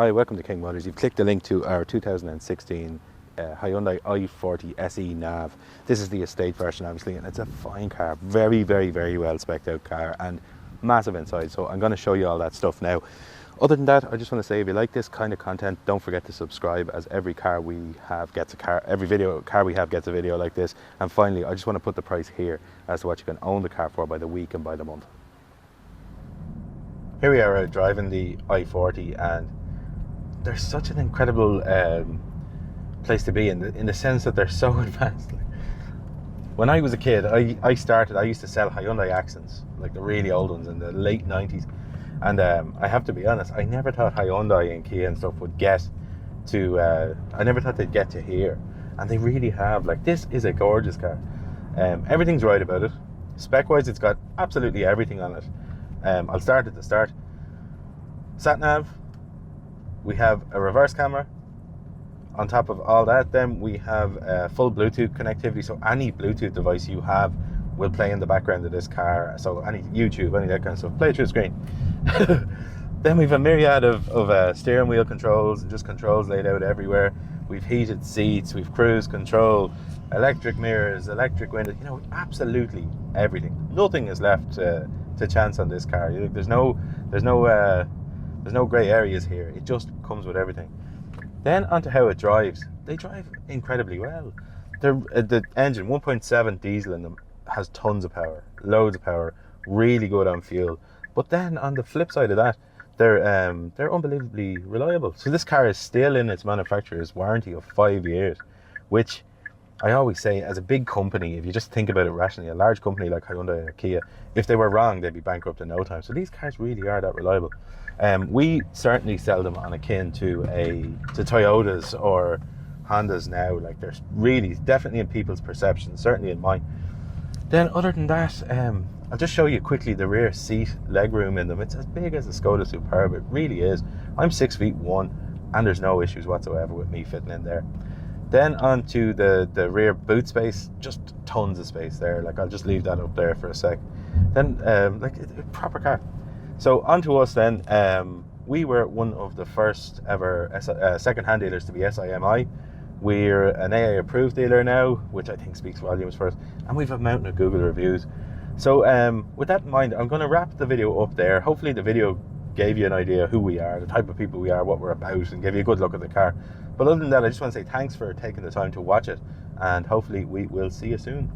Hi, welcome to King Motors. You've clicked the link to our 2016 Hyundai i40 SE NAV. This is the estate version, obviously, and it's a fine car. Very, very, very well spec'd out car and massive inside. So I'm going to show you all that stuff now. Other than that, I just want to say, if you like this kind of content, don't forget to subscribe, as every car we have gets a car, every car we have gets a video like this. And finally, I just want to put the price here as to what you can own the car for by the week and by the month. Here we are out driving the i40, and there's such an incredible place to be in the sense that they're so advanced. Like, when I was a kid, I used to sell Hyundai accents, like the really old ones in the late 90s. And I have to be honest, I never thought Hyundai and Kia and stuff would get to, I never thought they'd get to here. And they really have. Like, this is a gorgeous car. Everything's right about it. Spec-wise, it's got absolutely everything on it. I'll start at the start. Sat-nav. We have a reverse camera. On top of all that, then we have full Bluetooth connectivity. So any Bluetooth device you have will play in the background of this car. So any YouTube, any that kind of stuff, play through the screen. Then we've a myriad of steering wheel controls and just controls laid out everywhere. We've heated seats, we've cruise control, electric mirrors, electric windows. You know, absolutely everything. Nothing is left to chance on this car. There's no grey areas here. It just comes with everything. Then onto how it drives. They drive incredibly well. The engine, 1.7 diesel in them, has tons of power, loads of power, really good on fuel. But then on the flip side of that, they're unbelievably reliable. So this car is still in its manufacturer's warranty of 5 years, which I always say, as a big company, if you just think about it rationally, a large company like Hyundai or Kia, if they were wrong, they'd be bankrupt in no time. So these cars really are that reliable. We certainly sell them on akin to Toyotas or Hondas now. Like, they're really definitely in people's perception, certainly in mine. Then other than that, I'll just show you quickly the rear seat legroom in them. It's as big as a Skoda Superb. It really is. I'm 6'1", and there's no issues whatsoever with me fitting in there. Then onto the rear boot space, just tons of space there. Like, I'll just leave that up there for a sec. Then like a proper car. So onto us then. We were one of the first ever second-hand dealers to be SIMI. We're an AA approved dealer now, which I think speaks volumes for us, and we've a mountain of Google reviews. So with that in mind, I'm going to wrap the video up there. Hopefully the video gave you an idea who we are, the type of people we are, what we're about, and give you a good look at the car. But other than that, I just want to say thanks for taking the time to watch it, and hopefully we will see you soon.